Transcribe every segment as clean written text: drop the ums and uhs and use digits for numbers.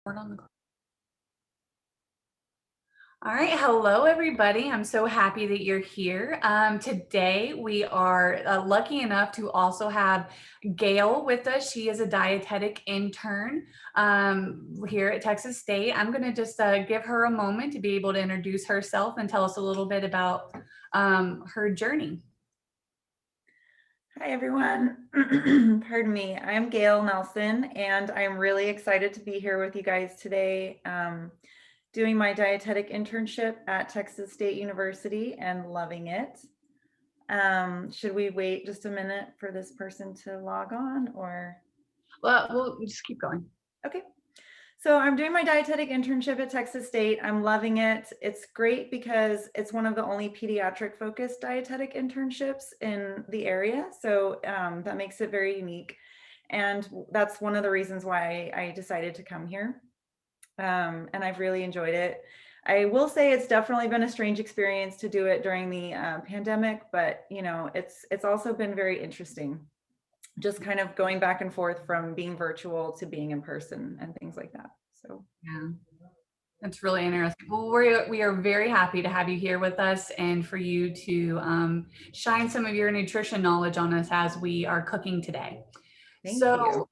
On the All right, hello everybody. I'm so happy that you're here. Today we are lucky enough to also have Gail with us. She is a dietetic intern here at Texas State. I'm going to just give her a moment to be able to introduce herself and tell us a little bit about her journey. Hi, everyone. Pardon me. I'm Gail Nelson, and I'm really excited to be here with you guys today, doing my dietetic internship at Texas State University and loving it. Should we wait just a minute for this person to log on, or? Well, we'll just keep going. Okay. So I'm doing my dietetic internship at Texas State. I'm loving it. It's great because it's one of the only pediatric focused dietetic internships in the area. So that makes it very unique. And that's one of the reasons why I decided to come here. And I've really enjoyed it. I will say it's definitely been a strange experience to do it during the pandemic, but you know, it's also been very interesting, just kind of going back and forth from being virtual to being in person and things like that. So yeah, that's really interesting. Well, we are very happy to have you here with us and for you to shine some of your nutrition knowledge on us as we are cooking today. thank you.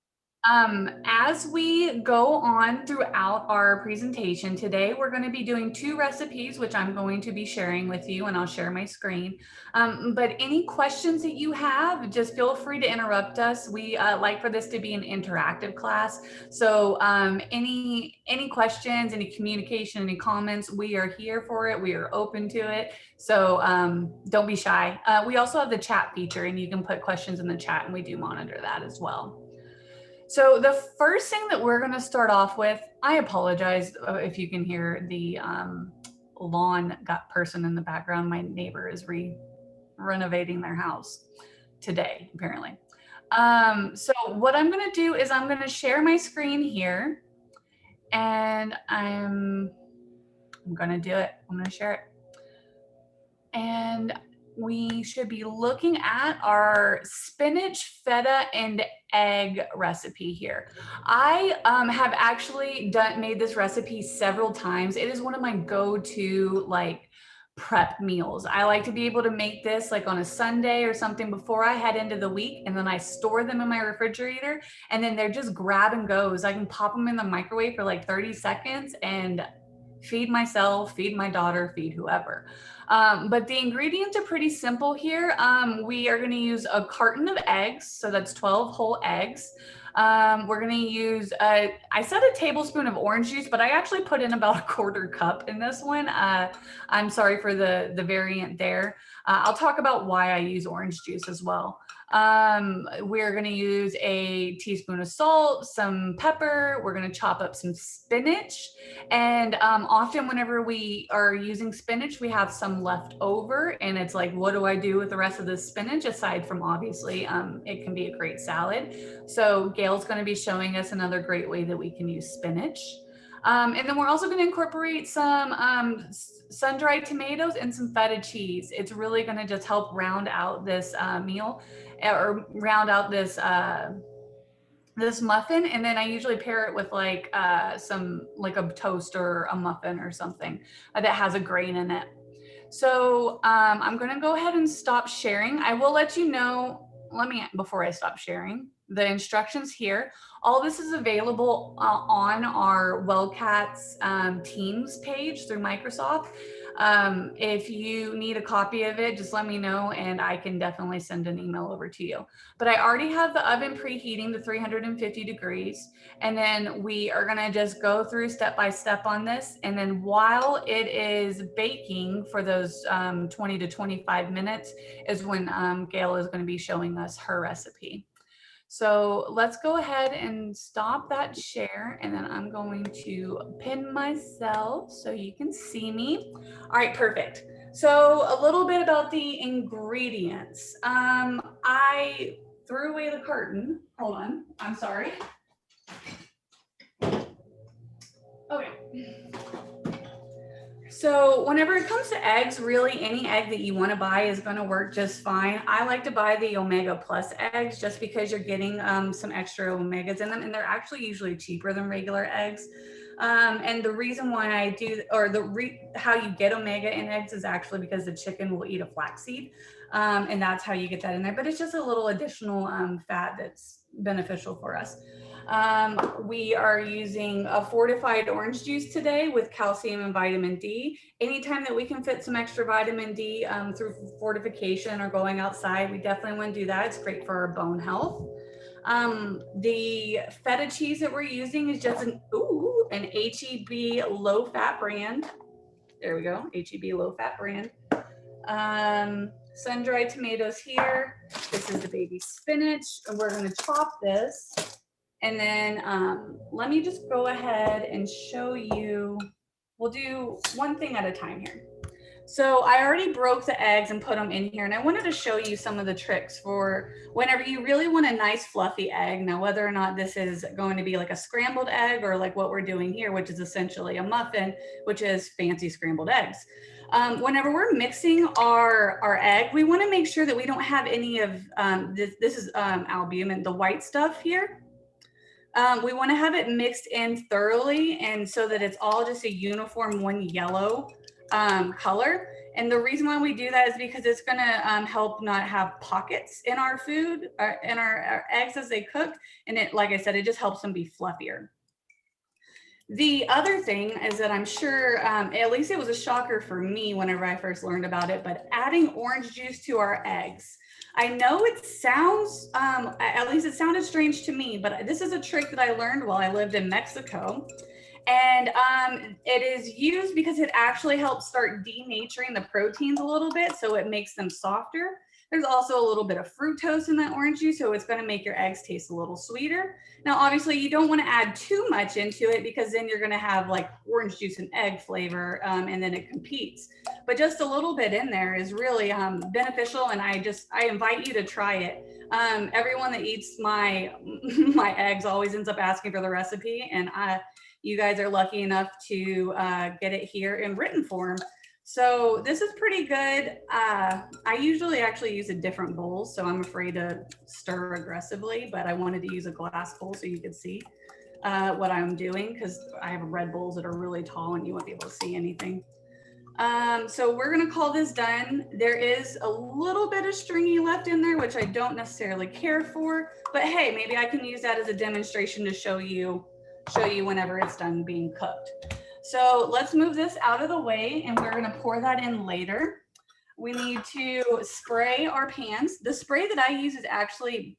As we go on throughout our presentation today, we're going to be doing two recipes, which I'm going to be sharing with you, and I'll share my screen. But any questions that you have, just feel free to interrupt us. We like for this to be an interactive class. So any questions, any communication, any comments, we are here for it. We are open to it. So don't be shy. We also have the chat feature, and you can put questions in the chat, and we do monitor that as well. So the first thing that we're going to start off with, I apologize if you can hear the lawn person in the background. My neighbor is renovating their house today, apparently. So what I'm going to do is I'm going to share my screen here, and I'm going to do it. I'm going to share it. And we should be looking at our spinach feta and egg recipe here. I have actually made this recipe several times. It is one of my go-to prep meals. I like to be able to make this like on a Sunday or something before I head into the week, and then I store them in my refrigerator, and then they're just grab and goes. I can pop them in the microwave for like 30 seconds and feed myself, feed my daughter, feed whoever. But the ingredients are pretty simple here. We are going to use a carton of eggs, so that's 12 whole eggs. We're going to use, I said a tablespoon of orange juice, but I actually put in about a quarter cup in this one. I'm sorry for the variant there. I'll talk about why I use orange juice as well. We're going to use a teaspoon of salt, some pepper. We're going to chop up some spinach. And often whenever we are using spinach, we have some left over, and it's like, what do I do with the rest of the spinach aside from obviously it can be a great salad. So Gail's going to be showing us another great way that we can use spinach. And then we're also going to incorporate some sun-dried tomatoes and some feta cheese. It's really going to just help round out this meal, or round out this muffin. And then I usually pair it with like some like a toast or a muffin or something that has a grain in it. So I'm going to go ahead and stop sharing. I will let you know, before I stop sharing, the instructions here. All this is available on our WellCats Teams page through Microsoft. If you need a copy of it, just let me know and I can definitely send an email over to you. But I already have the oven preheating to 350 degrees. And then we are gonna just go through step by step on this. And then while it is baking for those 20 to 25 minutes is when Gail is gonna be showing us her recipe. So let's go ahead and stop that share, and then I'm going to pin myself so you can see me. All right, perfect. So a little bit about the ingredients. I threw away the carton. Hold on, I'm sorry. Okay. So whenever it comes to eggs, really any egg that you want to buy is going to work just fine. I like to buy the Omega Plus eggs just because you're getting some extra omegas in them, and they're actually usually cheaper than regular eggs. And the reason why I do, or how you get omega in eggs is actually because the chicken will eat a flaxseed. And that's how you get that in there. But it's just a little additional fat that's beneficial for us. We are using a fortified orange juice today with calcium and vitamin D. Anytime that we can fit some extra vitamin D through fortification or going outside, we definitely want to do that. It's great for our bone health. The feta cheese that we're using is just an HEB low fat brand. There we go, HEB low fat brand. Sun-dried tomatoes here. This is the baby spinach, and we're going to chop this. And then let me just go ahead and show you. We'll do one thing at a time here. So I already broke the eggs and put them in here, and I wanted to show you some of the tricks for whenever you really want a nice fluffy egg. Now, whether or not this is going to be like a scrambled egg or like what we're doing here, which is essentially a muffin, which is fancy scrambled eggs. Whenever we're mixing our egg, we want to make sure that we don't have any of this is albumin, the white stuff here. We want to have it mixed in thoroughly, and so that it's all just a uniform one yellow color. And the reason why we do that is because it's going to help not have pockets in our food, in our eggs as they cook. And it, like I said, it just helps them be fluffier. The other thing is that I'm sure, at least it was a shocker for me whenever I first learned about it, but adding orange juice to our eggs. I know it sounds, at least it sounded strange to me, but this is a trick that I learned while I lived in Mexico. And it is used because it actually helps start denaturing the proteins a little bit, so it makes them softer. There's also a little bit of fructose in that orange juice, so it's going to make your eggs taste a little sweeter. Now, obviously, you don't want to add too much into it because then you're going to have like orange juice and egg flavor, and then it competes. But just a little bit in there is really beneficial, and I invite you to try it. Everyone that eats my eggs always ends up asking for the recipe, and you guys are lucky enough to get it here in written form. So this is pretty good. I usually actually use a different bowl, so I'm afraid to stir aggressively, but I wanted to use a glass bowl so you could see what I'm doing, because I have red bowls that are really tall and you won't be able to see anything. So we're gonna call this done. There is a little bit of stringy left in there, which I don't necessarily care for, but hey, maybe I can use that as a demonstration to show you whenever it's done being cooked. So let's move this out of the way, and we're gonna pour that in later. We need to spray our pans. The spray that I use is actually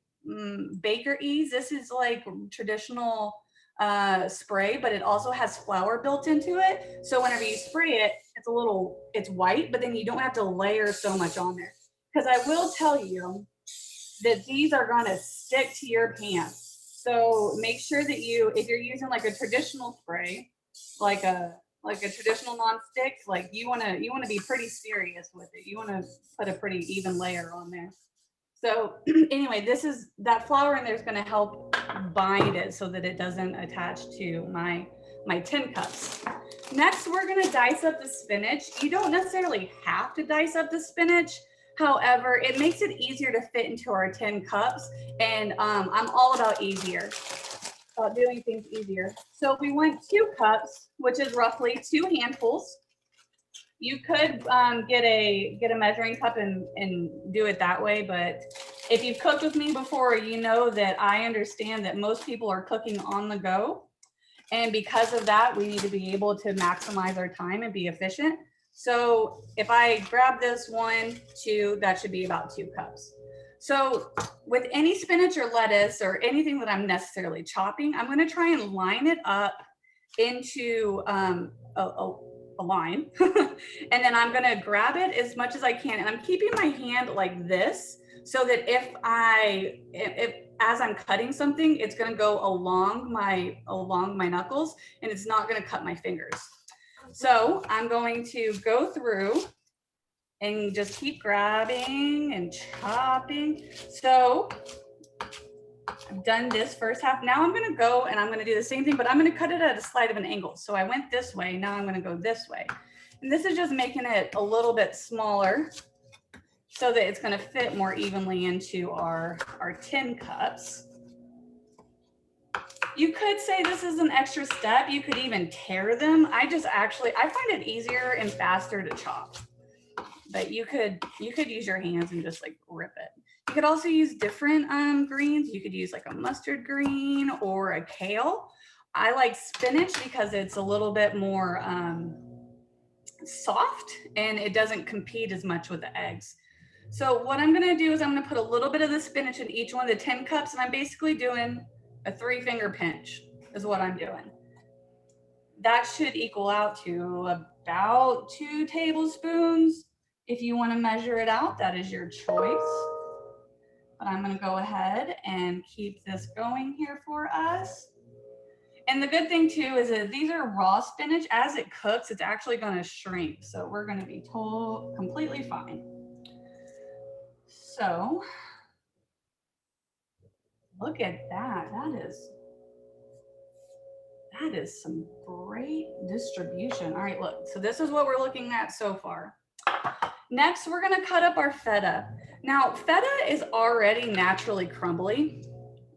Baker Ease. This is like traditional spray, but it also has flour built into it. So whenever you spray it, it's white, but then you don't have to layer so much on there. Because I will tell you that these are gonna stick to your pan. So make sure that if you're using like a traditional spray, like a traditional nonstick, like you want to be pretty serious with it. You want to put a pretty even layer on there. So anyway, that flour in there is going to help bind it so that it doesn't attach to my tin cups. Next, we're going to dice up the spinach. You don't necessarily have to dice up the spinach. However, it makes it easier to fit into our tin cups, and I'm all about easier. Doing things easier. So we want 2 cups, which is roughly 2 handfuls. You could get a measuring cup and do it that way, but if you've cooked with me before, you know that I understand that most people are cooking on the go, and because of that, we need to be able to maximize our time and be efficient. So if I grab this 1, 2, that should be about 2 cups. So with any spinach or lettuce or anything that I'm necessarily chopping, I'm going to try and line it up into a line. And then I'm going to grab it as much as I can. And I'm keeping my hand like this so that as I'm cutting something, it's going to go along my knuckles, and it's not going to cut my fingers. So I'm going to go through and just keep grabbing and chopping. So I've done this first half. Now I'm gonna go and I'm gonna do the same thing, but I'm gonna cut it at a slight of an angle. So I went this way, now I'm gonna go this way. And this is just making it a little bit smaller so that it's gonna fit more evenly into our tin cups. You could say this is an extra step. You could even tear them. I find it easier and faster to chop. But you could use your hands and just like rip it. You could also use different greens. You could use like a mustard green or a kale. I like spinach because it's a little bit more soft and it doesn't compete as much with the eggs. So what I'm gonna do is I'm gonna put a little bit of the spinach in each one of the 10 cups, and I'm basically doing a 3-finger pinch is what I'm doing. That should equal out to about 2 tablespoons. If you want to measure it out, that is your choice. But I'm going to go ahead and keep this going here for us. And the good thing too is that these are raw spinach. As it cooks, it's actually going to shrink. So we're going to be completely fine. So look at that. That is some great distribution. All right, look. So this is what we're looking at so far. Next, we're gonna cut up our feta. Now, feta is already naturally crumbly,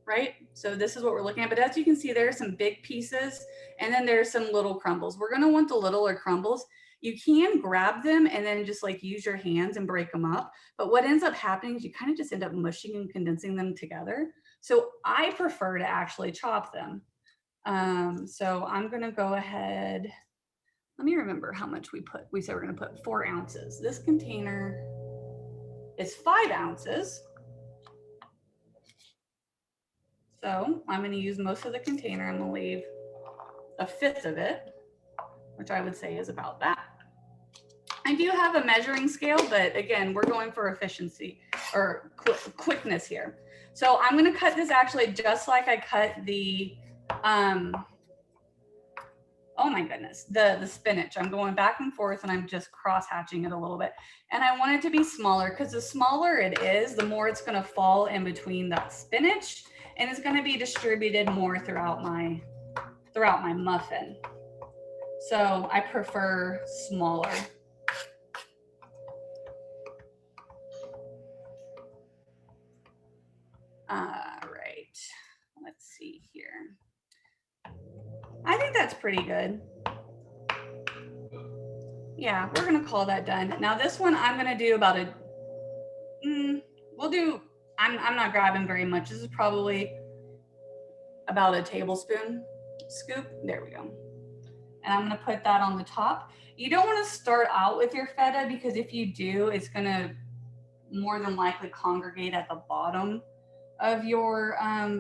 right? So this is what we're looking at, but as you can see, there are some big pieces and then there's some little crumbles. We're gonna want the littler crumbles. You can grab them and then just like use your hands and break them up. But what ends up happening is you kind of just end up mushing and condensing them together. So I prefer to actually chop them. So I'm gonna go ahead. Let me remember how much we put. We said we're gonna put 4 ounces. This container is 5 ounces. So I'm gonna use most of the container. I'm gonna leave 1/5 of it, which I would say is about that. I do have a measuring scale, but again, we're going for efficiency or quickness here. So I'm gonna cut this actually just like I cut the, oh my goodness, the spinach. I'm going back and forth and I'm just cross hatching it a little bit. And I want it to be smaller because the smaller it is, the more it's going to fall in between that spinach and it's going to be distributed more throughout my muffin. So I prefer smaller. All right, let's see here. I think that's pretty good. Yeah, we're gonna call that done. Now this one I'm gonna do about a, we'll do, I'm not grabbing very much. This is probably about a tablespoon scoop. There we go. And I'm gonna put that on the top. You don't wanna start out with your feta because if you do, it's gonna more than likely congregate at the bottom of your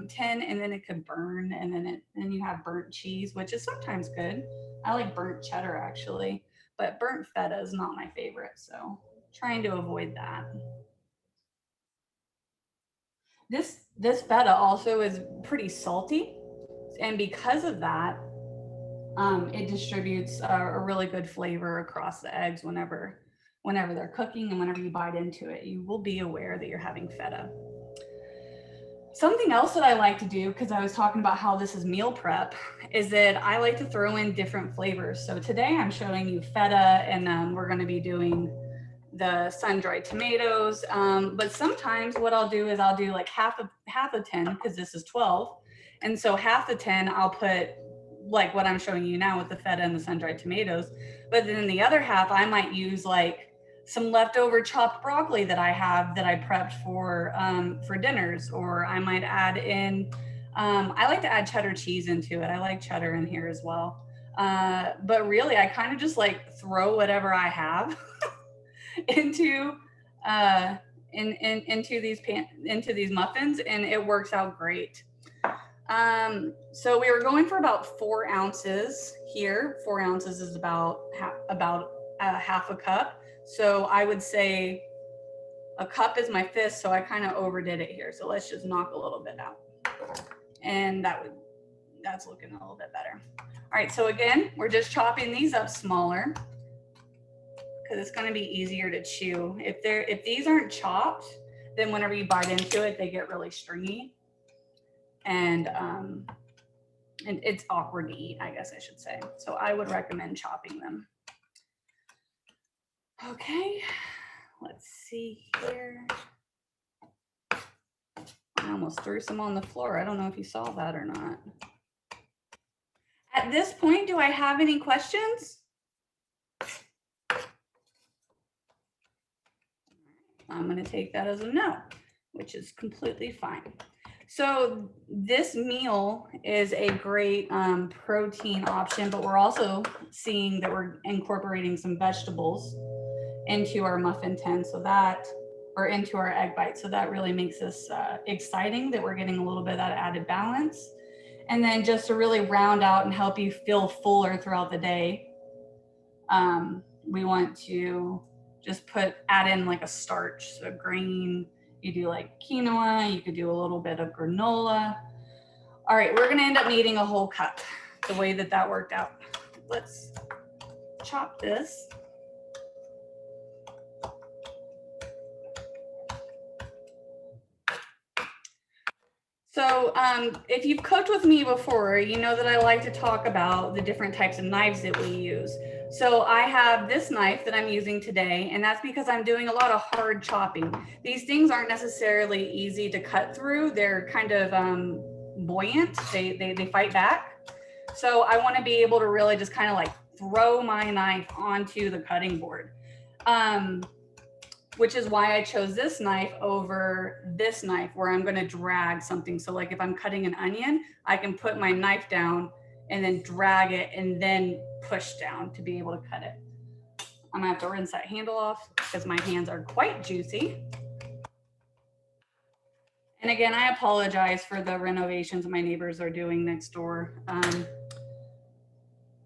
tin and then it could burn and then you have burnt cheese, which is sometimes good. I like burnt cheddar actually, but burnt feta is not my favorite. So trying to avoid that. This feta also is pretty salty. And because of that, it distributes a really good flavor across the eggs whenever they're cooking and whenever you bite into it. You will be aware that you're having feta. Something else that I like to do, because I was talking about how this is meal prep, is that I like to throw in different flavors. So today I'm showing you feta and we're going to be doing the sun-dried tomatoes. But sometimes what I'll do is I'll do like half a tin because this is 12. And so half the tin I'll put like what I'm showing you now with the feta and the sun-dried tomatoes. But then the other half I might use like some leftover chopped broccoli that I have that I prepped for dinners, or I might add in, I like to add cheddar cheese into it. I like cheddar in here as well. But really I kind of just like throw whatever I have into into these muffins, and it works out great. So we were going for about 4 ounces here. 4 ounces is about half a cup. So I would say a cup is my fist, so I kind of overdid it here. So let's just knock a little bit out. And that's looking a little bit better. All right, so again, we're just chopping these up smaller because it's going to be easier to chew. If these aren't chopped, then whenever you bite into it, they get really stringy. And it's awkward to eat, I guess I should say. So I would recommend chopping them. Okay, let's see here. I almost threw some on the floor. I don't know if you saw that or not. At this point, do I have any questions? I'm going to take that as a no, which is completely fine. So this meal is a great protein option, but we're also seeing that we're incorporating some vegetables into our muffin tin, so that, or into our egg bites. So that really makes this exciting that we're getting a little bit of that added balance. And then just to really round out and help you feel fuller throughout the day, we want to just add in like a starch, so grain. You do like quinoa, you could do a little bit of granola. All right, we're gonna end up needing a whole cup the way that that worked out. Let's chop this. So if you've cooked with me before, you know that I like to talk about the different types of knives that we use. So I have this knife that I'm using today, and that's because I'm doing a lot of hard chopping. These things aren't necessarily easy to cut through. They're kind of buoyant, they fight back. So I wanna be able to really just kind of like throw my knife onto the cutting board. Which is why I chose this knife over this knife where I'm gonna drag something. So like if I'm cutting an onion, I can put my knife down and then drag it and then push down to be able to cut it. I'm gonna have to rinse that handle off because my hands are quite juicy. And again, I apologize for the renovations my neighbors are doing next door.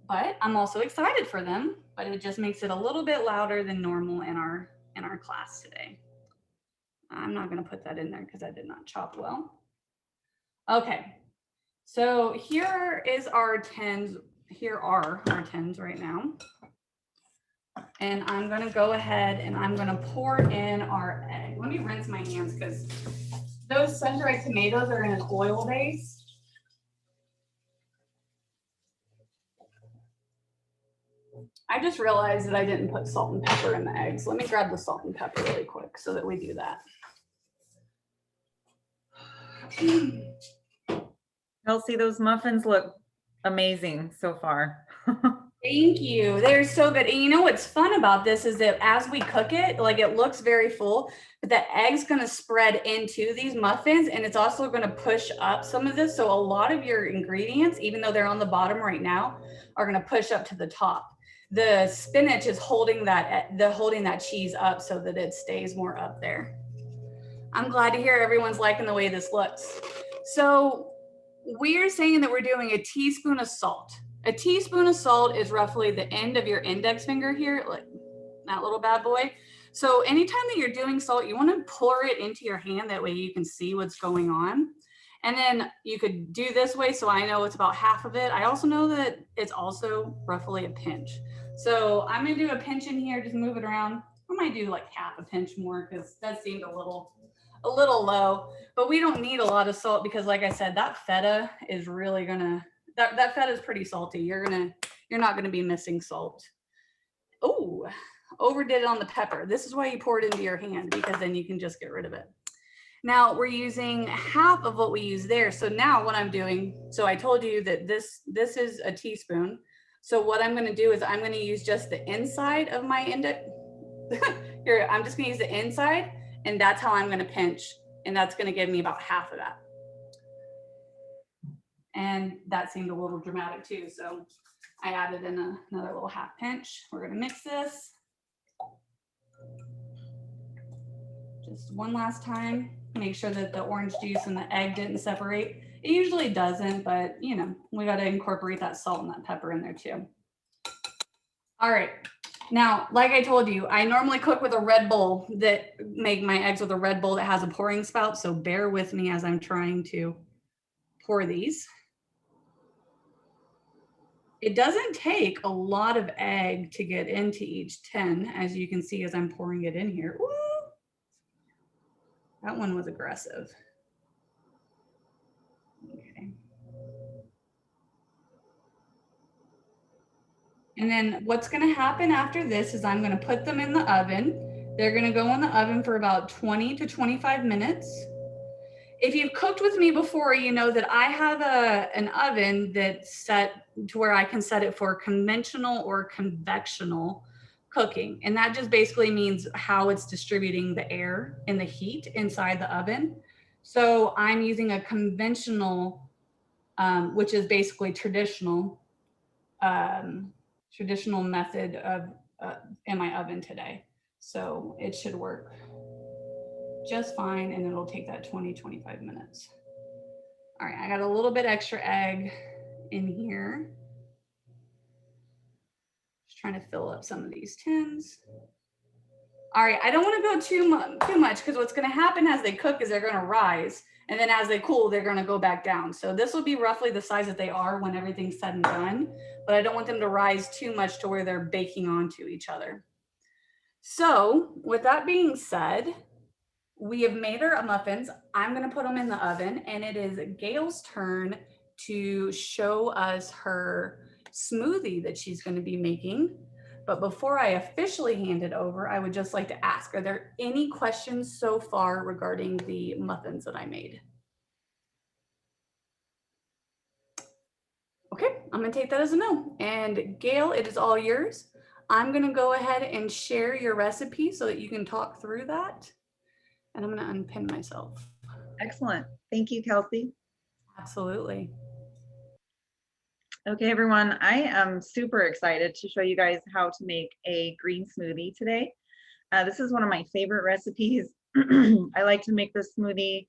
But I'm also excited for them, but it just makes it a little bit louder than normal in our class today. I'm not going to put that in there because I did not chop well. Okay, so here is our tins. Here are our tins right now. And I'm going to go ahead and I'm going to pour in our egg. Let me rinse my hands because those sun-dried tomatoes are in an oil base. I just realized that I didn't put salt and pepper in the eggs. Let me grab the salt and pepper really quick so that we do that. Kelsey, those muffins look amazing so far. Thank you. They're so good. And you know what's fun about this is that as we cook it, like it looks very full, but the egg's going to spread into these muffins and it's also going to push up some of this. So a lot of your ingredients, even though they're on the bottom right now, are going to push up to the top. The spinach is holding that cheese up so that it stays more up there. I'm glad to hear everyone's liking the way this looks. So we're saying that we're doing a teaspoon of salt. A teaspoon of salt is roughly the end of your index finger here, like that little bad boy. So anytime that you're doing salt, you want to pour it into your hand. That way you can see what's going on. And then you could do this way. So I know it's about half of it. I also know that it's also roughly a pinch. So I'm going to do a pinch in here, just move it around. I might do like half a pinch more because that seemed a little low, but we don't need a lot of salt because like I said, that feta is really gonna, that feta is pretty salty. You're not gonna be missing salt. Oh, overdid it on the pepper. This is why you pour it into your hand because then you can just get rid of it. Now we're using half of what we use there. So now what I'm doing, so I told you that this is a teaspoon. So what I'm gonna do is I'm gonna use just the inside of my index. Here, I'm just gonna use the inside and that's how I'm gonna pinch. And that's gonna give me about half of that. And that seemed a little dramatic too. So I added in another little half pinch. We're gonna mix this. Just one last time, make sure that the orange juice and the egg didn't separate. It usually doesn't, but you know, we gotta incorporate that salt and that pepper in there too. All right. Now, like I told you, I normally cook with a red bowl make my eggs with a red bowl that has a pouring spout. So bear with me as I'm trying to pour these. It doesn't take a lot of egg to get into each tin, as you can see as I'm pouring it in here. Woo! That one was aggressive. Okay. And then what's going to happen after this is I'm going to put them in the oven. They're going to go in the oven for about 20 to 25 minutes. if you've cooked with me before, you know that I have an oven that's set to where I can set it for conventional or convectional cooking. And that just basically means how it's distributing the air and the heat inside the oven. So I'm using a conventional, which is basically um, traditional method of in my oven today. So it should work just fine, and it'll take that 20-25 minutes. All right, I got a little bit extra egg in here. Just trying to fill up some of these tins. All right, I don't want to go too much because what's going to happen as they cook is they're going to rise, and then as they cool, they're going to go back down. So this will be roughly the size that they are when everything's said and done, but I don't want them to rise too much to where they're baking onto each other. So with that being said, we have made our muffins. I'm going to put them in the oven, and it is Gail's turn to show us her smoothie that she's going to be making. But before I officially hand it over, I would just like to ask, are there any questions so far regarding the muffins that I made? Okay, I'm going to take that as a no. And Gail, it is all yours. I'm going to go ahead and share your recipe so that you can talk through that. And I'm going to unpin myself. Excellent. Thank you, Kelsey. Absolutely. Okay, everyone, I am super excited to show you guys how to make a green smoothie today. This is one of my favorite recipes. I like to make this smoothie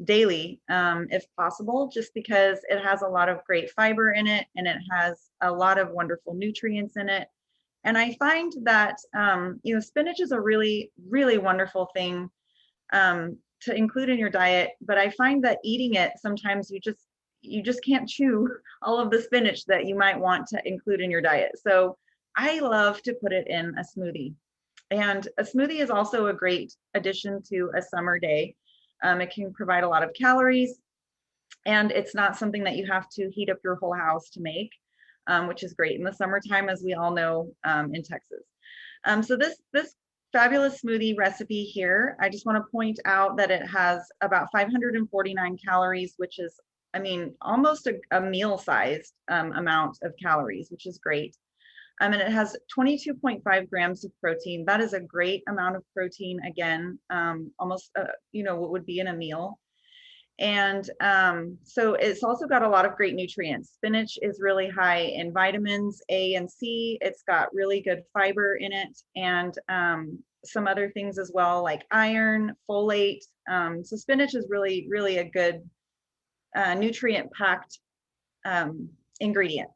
daily, if possible, just because it has a lot of great fiber in it and it has a lot of wonderful nutrients in it. And I find that, spinach is a really, really wonderful thing to include in your diet, but I find that eating it, sometimes you just can't chew all of the spinach that you might want to include in your diet. So I love to put it in a smoothie. And a smoothie is also a great addition to a summer day. It can provide a lot of calories, and it's not something that you have to heat up your whole house to make, which is great in the summertime, as we all know, in Texas. So this fabulous smoothie recipe here, I just want to point out that it has about 549 calories, which is, I mean, almost a meal-sized amount of calories, which is great. And it has 22.5 grams of protein. That is a great amount of protein. Again, almost, what would be in a meal. And so it's also got a lot of great nutrients. Spinach is really high in vitamins A and C. It's got really good fiber in it, and some other things as well, like iron, folate. So spinach is really, really a good nutrient-packed ingredient.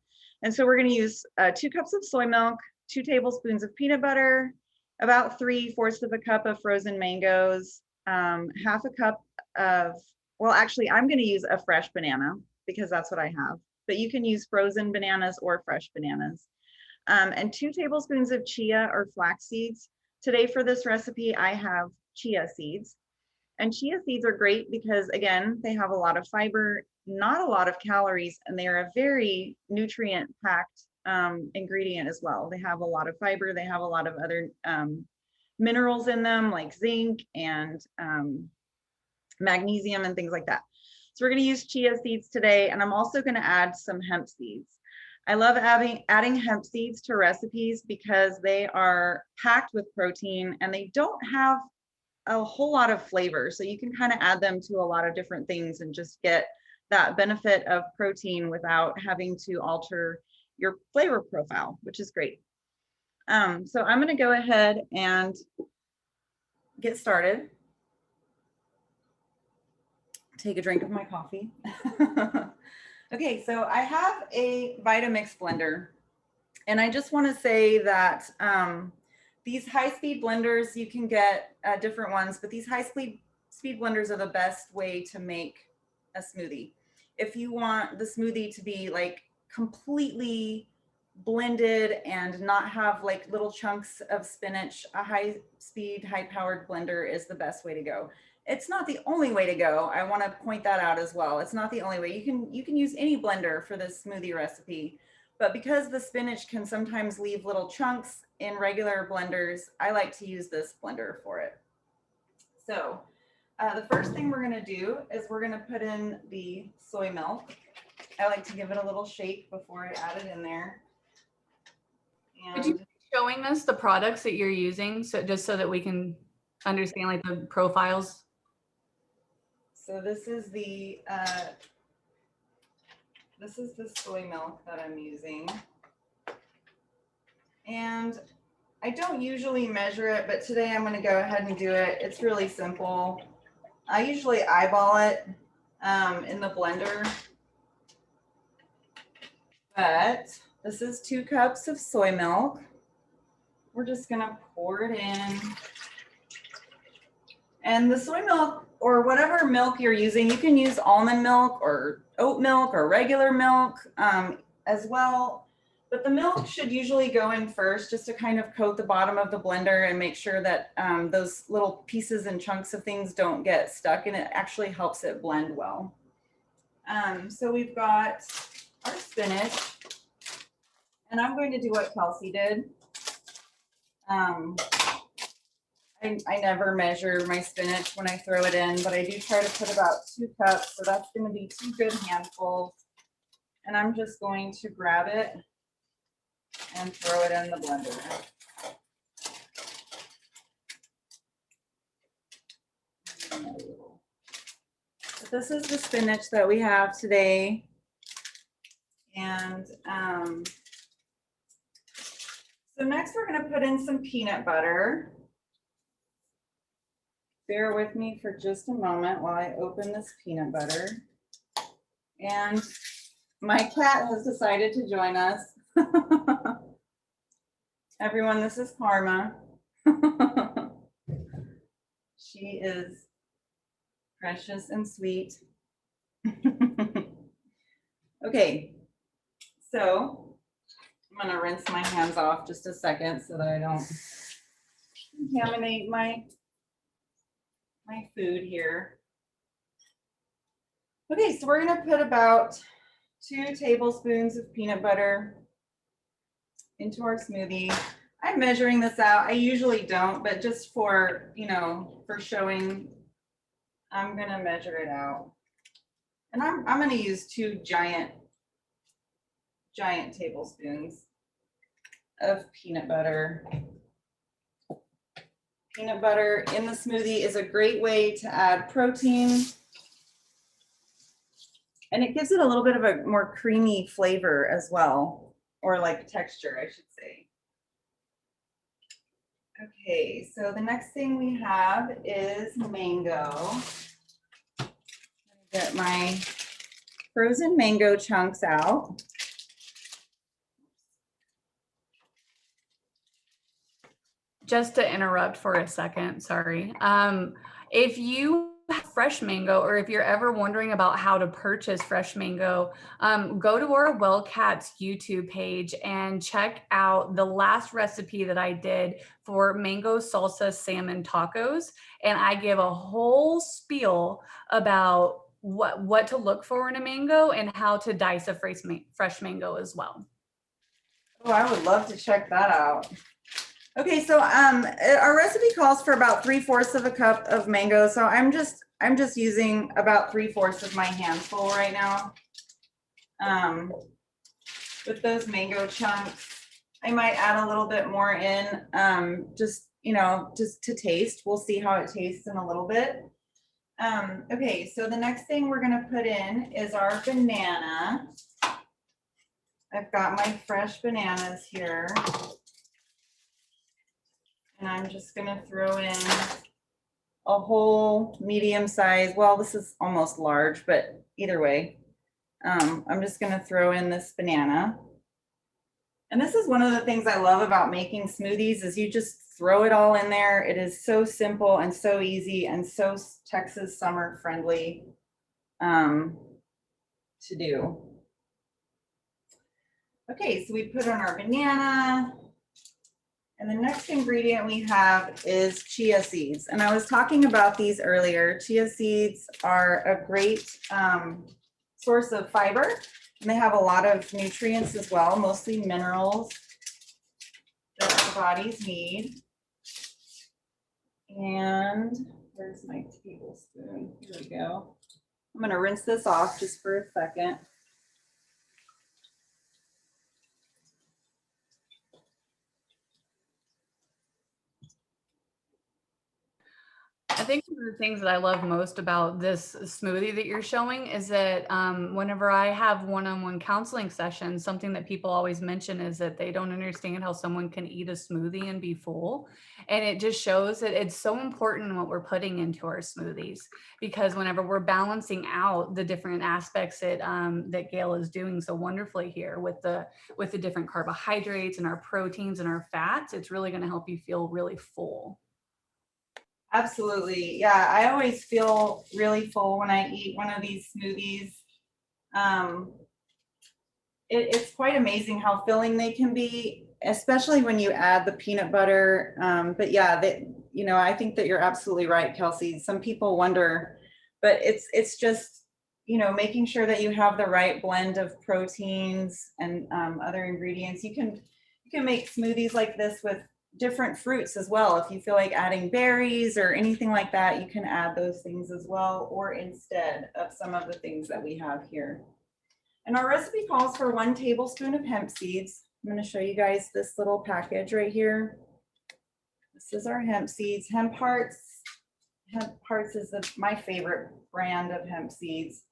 And so we're going to use 2 cups of soy milk, 2 tablespoons of peanut butter, about 3/4 of a cup of frozen mangoes, half a cup of, well, actually, I'm going to use a fresh banana because that's what I have, but you can use frozen bananas or fresh bananas, and 2 tablespoons of chia or flax seeds. Today for this recipe, I have chia seeds. And chia seeds are great because, again, they have a lot of fiber, not a lot of calories, and they are a very nutrient-packed ingredient as well. They have a lot of fiber. They have a lot of other minerals in them, like zinc and magnesium and things like that. So we're going to use chia seeds today, and I'm also going to add some hemp seeds. I love adding hemp seeds to recipes because they are packed with protein and they don't have a whole lot of flavor. So you can kind of add them to a lot of different things and just get that benefit of protein without having to alter your flavor profile, which is great. So I'm going to go ahead and get started. Take a drink of my coffee. Okay, so I have a Vitamix blender, and I just want to say that these high-speed blenders, you can get different ones, but these high-speed blenders are the best way to make a smoothie. If you want the smoothie to be like completely blended and not have like little chunks of spinach, a high-speed, high-powered blender is the best way to go. It's not the only way to go. I want to point that out as well. It's not the only way. You can use any blender for this smoothie recipe. But because the spinach can sometimes leave little chunks in regular blenders, I like to use this blender for it. So The first thing we're gonna do is we're gonna put in the soy milk. I like to give it a little shake before I add it in there. Could you And be showing us the products that you're using, so just so that we can understand like the profiles? so this is the soy milk that I'm using. And I don't usually measure it, but today I'm going to go ahead and do it. It's really simple. I usually eyeball it in the blender, but this is 2 cups of soy milk. We're just going to pour it in. And the soy milk, or whatever milk you're using, you can use almond milk or oat milk or regular milk as well. But the milk should usually go in first, just to kind of coat the bottom of the blender and make sure that those little pieces and chunks of things don't get stuck, and it actually helps it blend well. So we've got our spinach, and I'm going to do what Kelsey did. I never measure my spinach when I throw it in, but I do try to put about 2 cups, so that's going to be 2 good handfuls. And I'm just going to grab it and throw it in the blender. But this is the spinach that we have today. And so next we're going to put in some peanut butter. Bear with me for just a moment while I open this peanut butter. And my cat has decided to join us. Everyone, this is Karma. She is precious and sweet. Okay, so I'm gonna rinse my hands off just a second so that I don't contaminate my food here. Okay, so we're gonna put about 2 tablespoons of peanut butter into our smoothie. I'm measuring this out. I usually don't, but just for, for showing, I'm gonna measure it out. And I'm gonna use 2 giant tablespoons of peanut butter. Peanut butter in the smoothie is a great way to add protein. And it gives it a little bit of a more creamy flavor as well, or like texture, I should say. Okay, so the next thing we have is mango. Get my frozen mango chunks out. Just to interrupt for a second, sorry. If you have fresh mango, or if you're ever wondering about how to purchase fresh mango, go to our Well Cats YouTube page and check out the last recipe that I did for mango salsa salmon tacos. And I give a whole spiel about what to look for in a mango and how to dice a fresh mango as well. Oh, I would love to check that out. Okay, so our recipe calls for about 3/4 of a cup of mango. So I'm just using about 3/4 of my handful right now. With those mango chunks, I might add a little bit more in, just to taste. We'll see how it tastes in a little bit. Okay, so the next thing we're gonna put in is our banana. I've got my fresh bananas here. And I'm just gonna throw in a whole medium size. Well, this is almost large, but either way, I'm just gonna throw in this banana. And this is one of the things I love about making smoothies is you just throw it all in there. It is so simple and so easy and so Texas summer friendly to do. Okay, so we put on our banana. And the next ingredient we have is chia seeds. And I was talking about these earlier. Chia seeds are a great source of fiber, and they have a lot of nutrients as well, mostly minerals that our bodies need. And Where's my tablespoon? Here we go. I'm going to rinse this off just for a second. I think one of the things that I love most about this smoothie that you're showing is that whenever I have one-on-one counseling sessions, something that people always mention is that they don't understand how someone can eat a smoothie and be full. And it just shows that it's so important what we're putting into our smoothies, because whenever we're balancing out the different aspects that that Gail is doing so wonderfully here with the different carbohydrates and our proteins and our fats, it's really going to help you feel really full. Absolutely. Yeah, I always feel really full when I eat one of these smoothies. It's quite amazing how filling they can be, especially when you add the peanut butter. But yeah, I think that you're absolutely right, Kelsey. Some people wonder, but it's just, making sure that you have the right blend of proteins and other ingredients. You can make smoothies like this with different fruits as well. If you feel like adding berries or anything like that, you can add those things as well, or instead of some of the things that we have here. And our recipe calls for 1 tablespoon of hemp seeds. I'm going to show you guys this little package right here. This is our hemp seeds. Hemp Hearts. Hemp Hearts is my favorite brand of hemp seeds.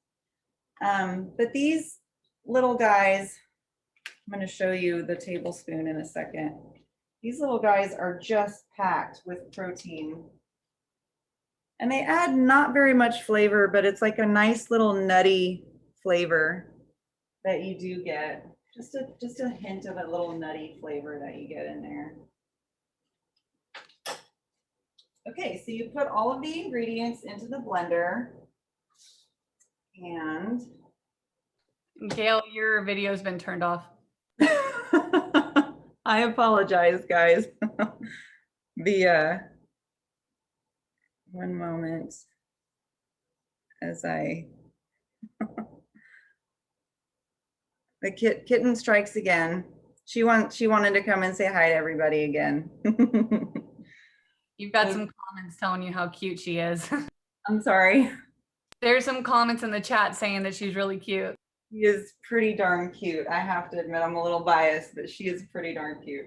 But these little guys, I'm going to show you the tablespoon in a second. These little guys are just packed with protein. And they add not very much flavor, but it's like a nice little nutty flavor that you do get. Just a hint of a little nutty flavor that you get in there. Okay, so you put all of the ingredients into the blender. And Gail, your video has been turned off. I apologize, guys. One moment as the kitten strikes again. She wanted to come and say hi to everybody again. You've got some comments telling you how cute she is. I'm sorry. There's some comments in the chat saying that she's really cute. She is pretty darn cute. I have to admit, I'm a little biased, but she is pretty darn cute.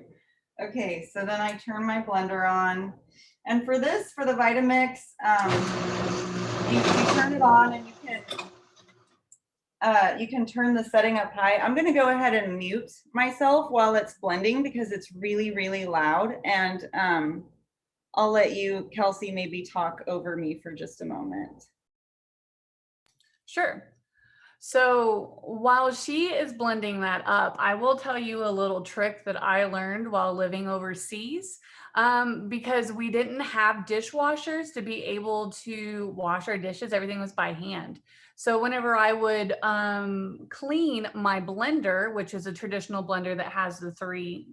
Okay, so then I turn my blender on. And for the Vitamix, you turn it on and you can turn the setting up high. I'm going to go ahead and mute myself while it's blending because it's really, really loud. And I'll let you, Kelsey, maybe talk over me for just a moment. Sure. So while she is blending that up, I will tell you a little trick that I learned while living overseas, because we didn't have dishwashers to be able to wash our dishes. Everything was by hand. So whenever I would clean my blender, which is a traditional blender that has the three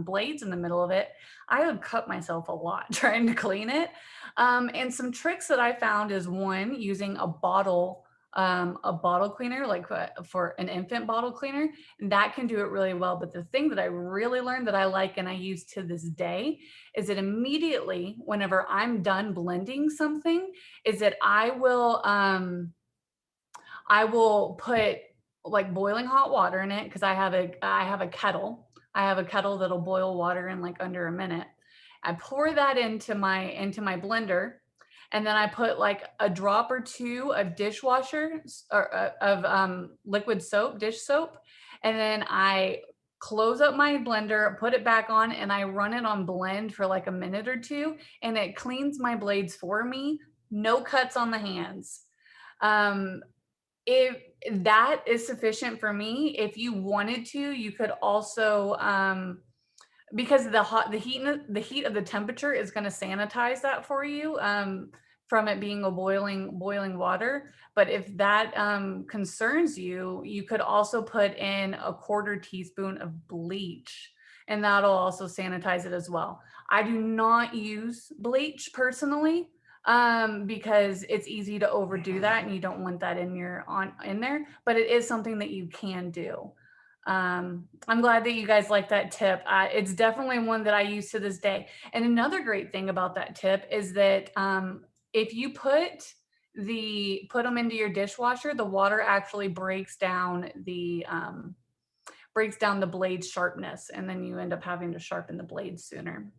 blades in the middle of it, I would cut myself a lot trying to clean it. And some tricks that I found is, one, using a bottle cleaner, like for an infant bottle cleaner, and that can do it really well. But the thing that I really learned that I like and I use to this day is that immediately whenever I'm done blending something, is that I will put like boiling hot water in it, because I have a kettle. I have a kettle that'll boil water in like under a minute. I pour that into my blender, and then I put like a drop or two of dishwasher or of liquid soap, dish soap, and then I close up my blender, put it back on, and I run it on blend for like a minute or two, and it cleans my blades for me. No cuts on the hands. If that is sufficient for me, if you wanted to, you could also because the heat of the temperature is going to sanitize that for you, from it being a boiling water. But if that concerns you, you could also put in a 1/4 teaspoon of bleach, and that'll also sanitize it as well. I do not use bleach personally, because it's easy to overdo that, and you don't want that in there. But it is something that you can do. I'm glad that you guys like that tip. It's definitely one that I use to this day. And another great thing about that tip is that if you put them into your dishwasher, the water actually breaks down the blade's sharpness, and then you end up having to sharpen the blade sooner.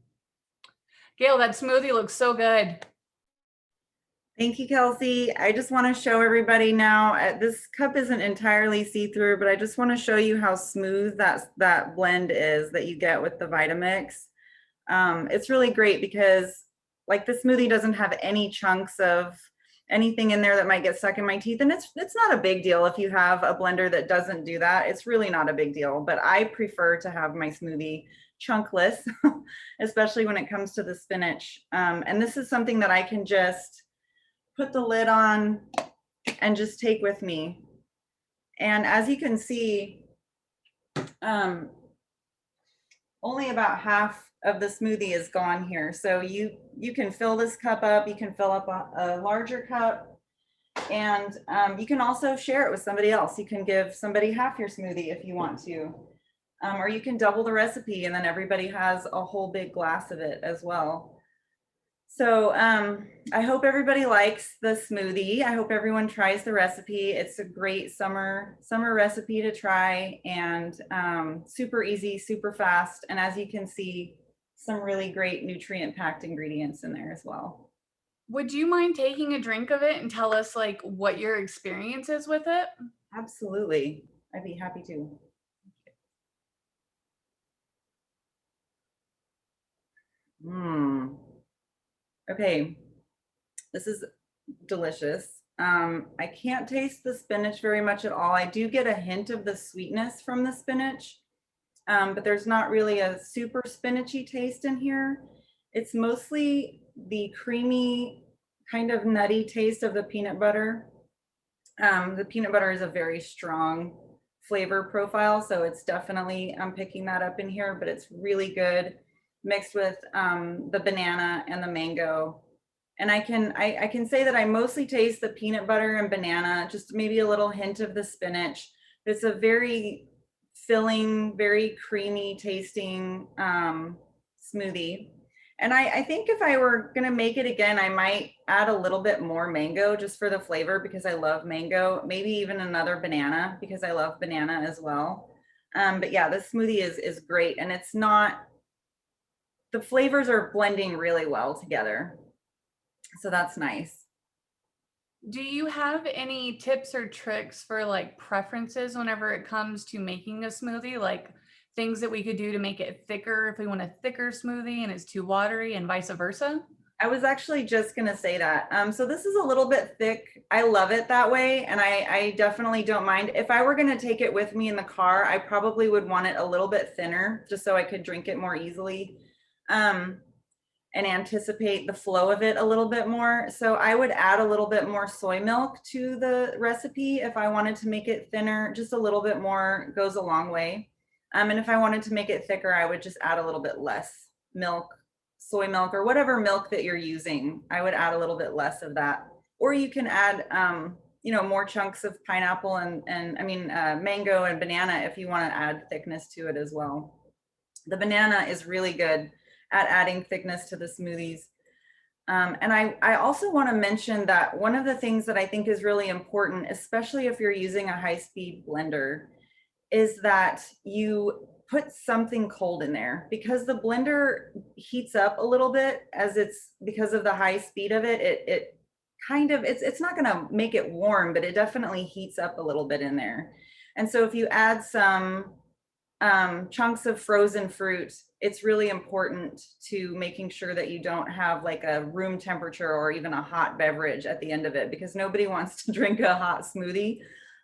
Gail, that smoothie looks so good. Thank you, Kelsey. I just want to show everybody now, this cup isn't entirely see-through, but I just want to show you how smooth that blend is that you get with the Vitamix. It's really great because like the smoothie doesn't have any chunks of anything in there that might get stuck in my teeth. And it's not a big deal if you have a blender that doesn't do that. It's really not a big deal, but I prefer to have my smoothie chunkless, especially when it comes to the spinach. And this is something that I can just put the lid on and just take with me. And as you can see, only about half of the smoothie is gone here. So you can fill this cup up, you can fill up a larger cup, and you can also share it with somebody else. You can give somebody half your smoothie if you want to. Or you can double the recipe and then everybody has a whole big glass of it as well. So I hope everybody likes the smoothie. I hope everyone tries the recipe. It's a great summer recipe to try, and super easy, super fast. And as you can see, some really great nutrient packed ingredients in there as well. Would you mind taking a drink of it and tell us like what your experience is with it? Absolutely. I'd be happy to. Okay, this is delicious. I can't taste the spinach very much at all. I do get a hint of the sweetness from the spinach, but there's not really a super spinachy taste in here. It's mostly the creamy, kind of nutty taste of the peanut butter. The peanut butter is a very strong flavor profile, so it's definitely, I'm picking that up in here, but it's really good mixed with the banana and the mango. And I can say that I mostly taste the peanut butter and banana, just maybe a little hint of the spinach. It's a very filling, very creamy tasting smoothie. And I think if I were gonna make it again, I might add a little bit more mango just for the flavor because I love mango, maybe even another banana because I love banana as well. But yeah, this smoothie is great, and it's not, the flavors are blending really well together. So that's nice. Do you have any tips or tricks for like preferences whenever it comes to making a smoothie? Like things that we could do to make it thicker if we want a thicker smoothie and it's too watery, and vice versa? I was actually just gonna say that. So this is a little bit thick. I love it that way, and I definitely don't mind. If I were gonna take it with me in the car, I probably would want it a little bit thinner, just so I could drink it more easily, and anticipate the flow of it a little bit more. So I would add a little bit more soy milk to the recipe if I wanted to make it thinner. Just a little bit more goes a long way. And if I wanted to make it thicker, I would just add a little bit less milk, soy milk, or whatever milk that you're using. I would add a little bit less of that. Or you can add, more chunks of pineapple and mango and banana if you want to add thickness to it as well. The banana is really good at adding thickness to the smoothies. And I also want to mention that one of the things that I think is really important, especially if you're using a high-speed blender, is that you put something cold in there, because the blender heats up a little bit as it's, because of the high speed of it, it kind of, it's not going to make it warm, but it definitely heats up a little bit in there. And so if you add some chunks of frozen fruit, it's really important to making sure that you don't have like a room temperature or even a hot beverage at the end of it, because nobody wants to drink a hot smoothie.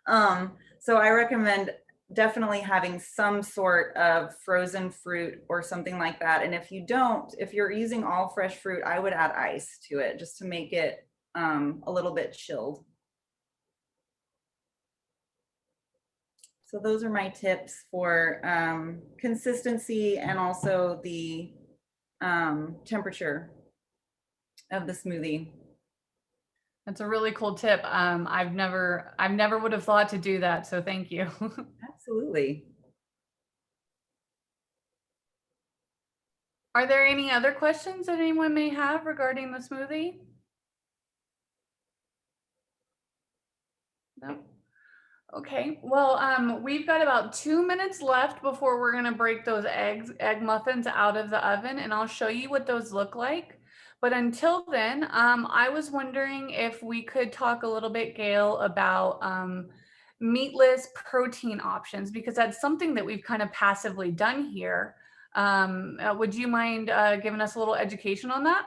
So I recommend definitely having some sort of frozen fruit or something like that. And if you don't, if you're using all fresh fruit, I would add ice to it just to make it a little bit chilled. So those are my tips for consistency and also the temperature of the smoothie. That's a really cool tip. I've never would have thought to do that. So thank you. Absolutely. Are there any other questions that anyone may have regarding the smoothie? No? Okay, well, we've got about 2 minutes left before we're gonna break those egg muffins out of the oven, and I'll show you what those look like. But until then, I was wondering if we could talk a little bit, Gail, about meatless protein options, because that's something that we've kind of passively done here. Would you mind giving us a little education on that?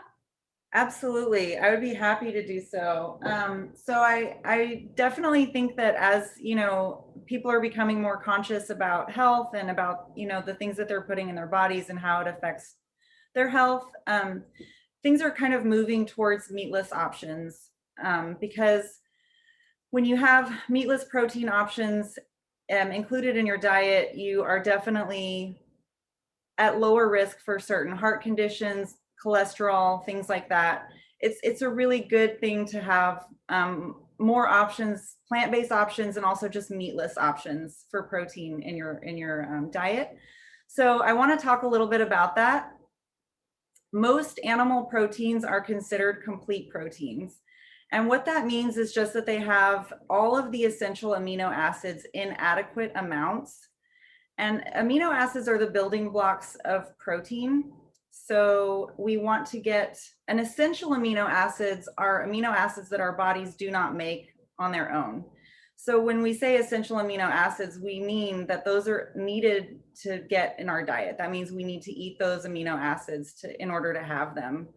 Absolutely. I would be happy to do so. So I definitely think that as, people are becoming more conscious about health and about, the things that they're putting in their bodies and how it affects their health, things are kind of moving towards meatless options, because when you have meatless protein options included in your diet, you are definitely at lower risk for certain heart conditions, cholesterol, things like that. It's a really good thing to have more options, plant-based options, and also just meatless options for protein in your diet. So I want to talk a little bit about that. Most animal proteins are considered complete proteins. And what that means is just that they have all of the essential amino acids in adequate amounts, and amino acids are the building blocks of protein. So we want to get an essential amino acids are amino acids that our bodies do not make on their own. So when we say essential amino acids, we mean that those are needed to get in our diet. That means we need to eat those amino acids in order to have them.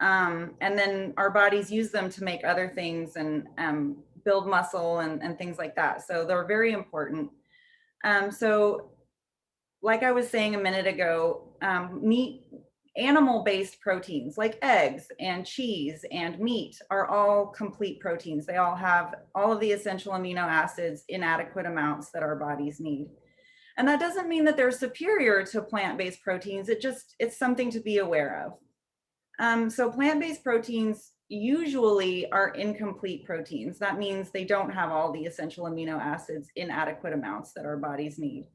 And then our bodies use them to make other things and build muscle and things like that. So they're very important. So like I was saying a minute ago, animal-based proteins like eggs and cheese and meat are all complete proteins. They all have all of the essential amino acids in adequate amounts that our bodies need. And that doesn't mean that they're superior to plant-based proteins. It's something to be aware of. So plant-based proteins usually are incomplete proteins. That means they don't have all the essential amino acids in adequate amounts that our bodies need.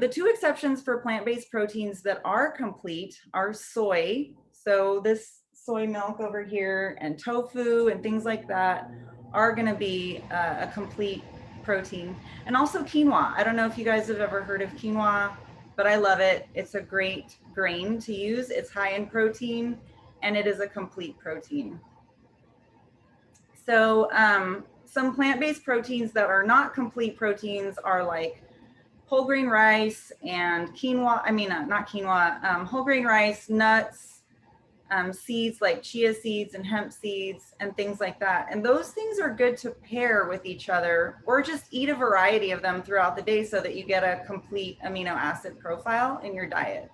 The two exceptions for plant-based proteins that are complete are soy. So this soy milk over here and tofu and things like that are going to be a complete protein. And also quinoa. I don't know if you guys have ever heard of quinoa, but I love it. It's a great grain to use. It's high in protein and it is a complete protein. So some plant-based proteins that are not complete proteins are like whole grain rice and quinoa, not quinoa, whole grain rice, nuts, seeds like chia seeds and hemp seeds and things like that. And those things are good to pair with each other or just eat a variety of them throughout the day so that you get a complete amino acid profile in your diet.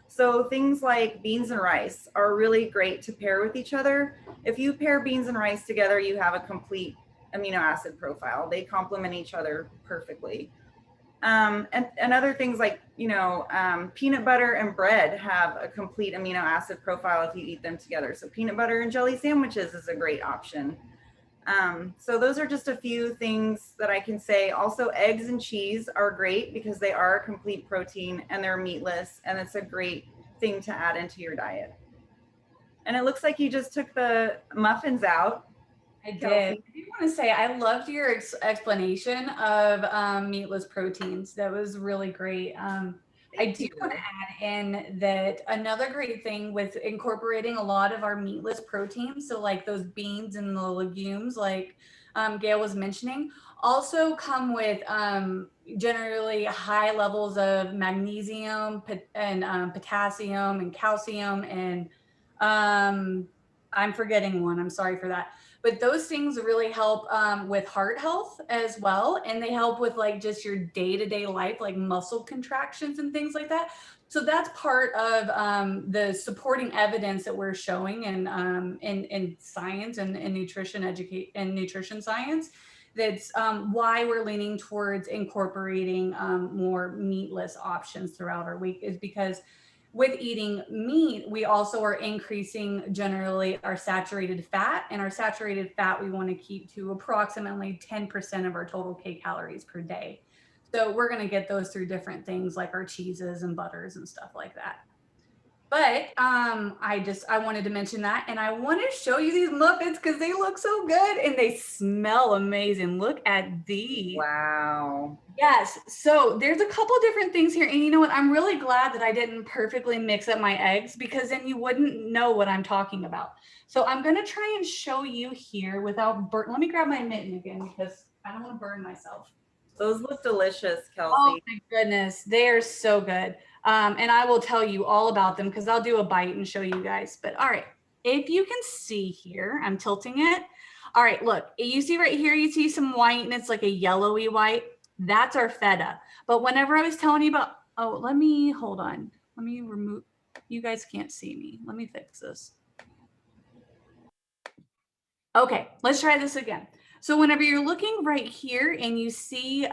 So things like beans and rice are really great to pair with each other. If you pair beans and rice together, you have a complete amino acid profile. They complement each other perfectly. And other things like, peanut butter and bread have a complete amino acid profile if you eat them together. So peanut butter and jelly sandwiches is a great option. So those are just a few things that I can say. Also, eggs and cheese are great because they are a complete protein and they're meatless, and it's a great thing to add into your diet. And it looks like you just took the muffins out. I did. Kelsey. I do want to say I loved your explanation of meatless proteins. That was really great. I Thank do you. want to add in that another great thing with incorporating a lot of our meatless proteins, so like those beans and the legumes, like Gail was mentioning, also come with generally high levels of magnesium and potassium and calcium and I'm forgetting one. I'm sorry for that, but those things really help with heart health as well, and they help with like just your day-to-day life, like muscle contractions and things like that. So that's part of the supporting evidence that we're showing in science and in nutrition science. That's why we're leaning towards incorporating more meatless options throughout our week, is because with eating meat, we also are increasing generally our saturated fat, and our saturated fat we want to keep to approximately 10% of our total calories per day. So we're going to get those through different things like our cheeses and butters and stuff like that. But I wanted to mention that, and I want to show you these muffins because they look so good and they smell amazing. Look at these. Wow. Yes. So there's a couple different things here. And you know what? I'm really glad that I didn't perfectly mix up my eggs because then you wouldn't know what I'm talking about. So I'm going to try and show you here without burn. Let me grab my mitten again because I don't want to burn myself. Those look delicious, Oh Kelsey. my goodness. They are so good. And I will tell you all about them because I'll do a bite and show you guys. But all right, if you can see here, I'm tilting it. All right, look, you see right here, you see some white and it's like a yellowy white. That's our feta. But whenever I was telling you about, oh, hold on. Let me remove, you guys can't see me. Let me fix this. Okay, let's try this again. So whenever you're looking right here and you see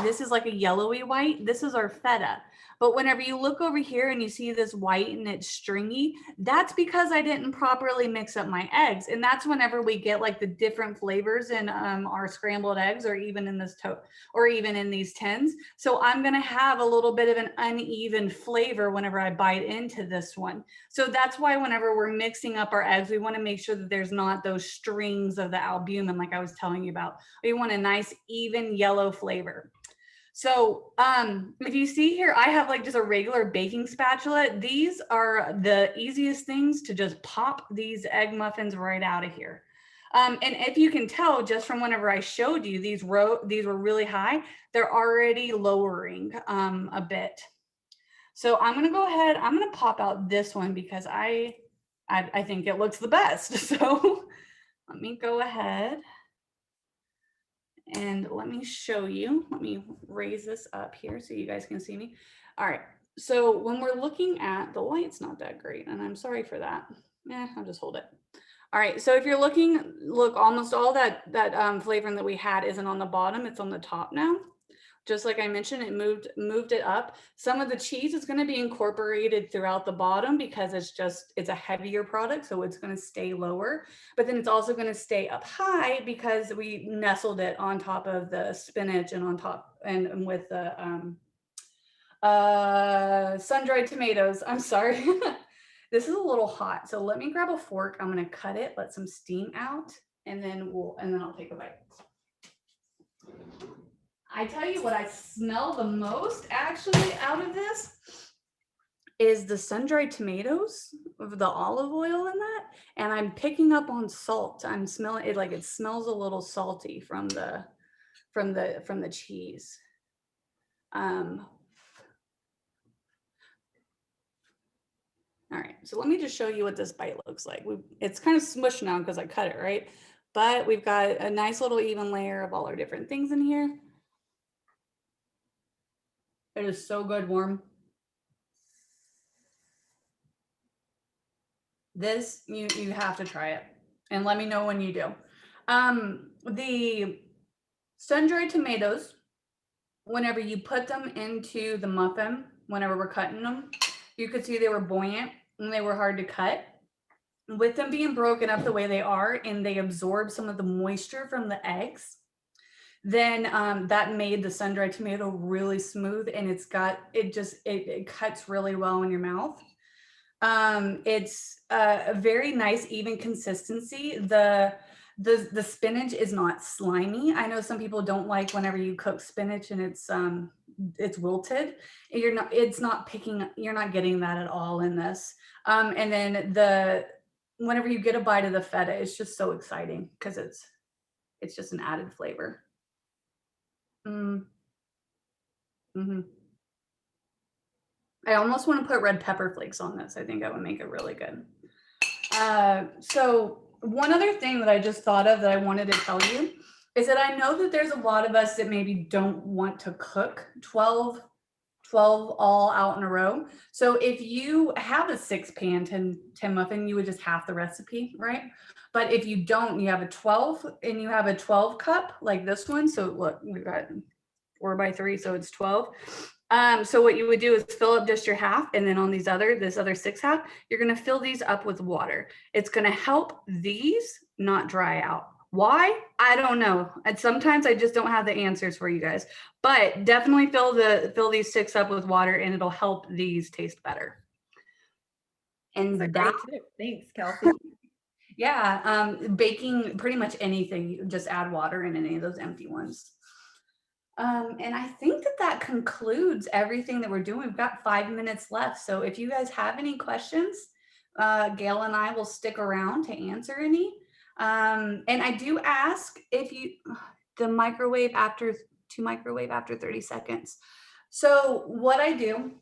this is like a yellowy white, this is our feta. But whenever you look over here and you see this white and it's stringy, that's because I didn't properly mix up my eggs. And that's whenever we get like the different flavors in our scrambled eggs or even in this or even in these tins. So I'm gonna have a little bit of an uneven flavor whenever I bite into this one. So that's why whenever we're mixing up our eggs, we want to make sure that there's not those strings of the albumin like I was telling you about. We want a nice even yellow flavor. So if you see here, I have like just a regular baking spatula. These are the easiest things to just pop these egg muffins right out of here. And if you can tell just from whenever I showed you, these were really high. They're already lowering a bit. So I'm gonna go ahead, I'm gonna pop out this one because I think it looks the best. So let me go ahead and let me show you. Let me raise this up here so you guys can see me. All right, so when we're looking at, the light's not that great and I'm sorry for that. I'll just hold it. All right, so if you're looking, look, almost all that flavoring that we had isn't on the bottom, it's on the top now. Just like I mentioned, it moved it up. Some of the cheese is going to be incorporated throughout the bottom because it's a heavier product, so it's going to stay lower. But then it's also going to stay up high because we nestled it on top of the spinach and on top and with the sun-dried tomatoes. I'm sorry. This is a little hot, so let me grab a fork. I'm going to cut it, let some steam out, and then I'll take a bite. I tell you what I smell the most actually out of this is the sun-dried tomatoes with the olive oil in that, and I'm picking up on salt. I'm smelling it like it smells a little salty from the cheese. All right, so let me just show you what this bite looks like. It's kind of smushed now because I cut it, right? But we've got a nice little even layer of all our different things in here. It is so good, warm. This, you have to try it and let me know when you do. The sun-dried tomatoes, whenever you put them into the muffin, whenever we're cutting them, you could see they were buoyant and they were hard to cut. With them being broken up the way they are and they absorb some of the moisture from the eggs, then that made the sun-dried tomato really smooth and it cuts really well in your mouth. It's a very nice even consistency. The spinach is not slimy. I know some people don't like whenever you cook spinach and it's wilted. You're not getting that at all in this. And then whenever you get a bite of the feta, it's just so exciting because it's just an added flavor. Mm-hmm. I almost want to put red pepper flakes on this. I think that would make it really good. So one other thing that I just thought of that I wanted to tell you is that I know that there's a lot of us that maybe don't want to cook 12 all out in a row. So if you have a 6-pan tin muffin, you would just half the recipe, right? But if you don't, you have a 12 and you have a 12 cup like this one. So look, we've got 4 by 3, so it's 12. So what you would do is fill up just your half, and then on this other 6 half, you're going to fill these up with water. It's going to help these not dry out. Why? I don't know. And sometimes I just don't have the answers for you guys, but definitely fill these sticks up with water and it'll help these taste better. That's a And that, great tip. Thanks, Kelsey. yeah, baking pretty much anything, you just add water in any of those empty ones. And I think that that concludes everything that we're doing. We've got 5 minutes left. So if you guys have any questions, Gail and I will stick around to answer any. And I do ask if you, the microwave after, to microwave after 30 seconds. So what I do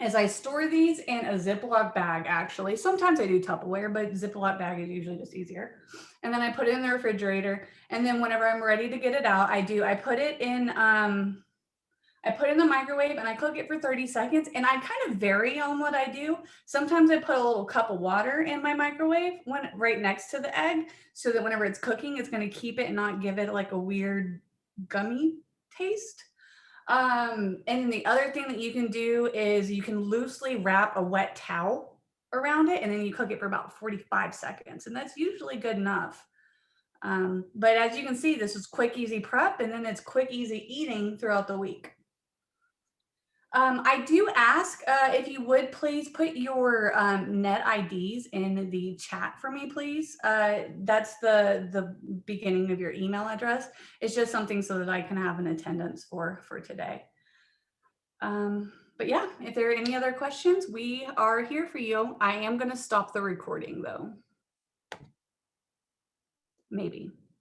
is I store these in a Ziploc bag, actually. Sometimes I do Tupperware, but Ziploc bag is usually just easier. And then I put it in the refrigerator. And then whenever I'm ready to get it out, I put it in, I put it in the microwave and I cook it for 30 seconds. And I kind of vary on what I do. Sometimes I put a little cup of water in my microwave when right next to the egg, so that whenever it's cooking, it's going to keep it and not give it like a weird gummy taste. And then the other thing that you can do is you can loosely wrap a wet towel around it and then you cook it for about 45 seconds. And that's usually good enough. But as you can see, this is quick, easy prep, and then it's quick, easy eating throughout the week. I do ask if you would please put your net IDs in the chat for me, please. That's the beginning of your email address. It's just something so that I can have an attendance for today. But yeah, if there are any other questions, we are here for you. I am going to stop the recording though. Maybe.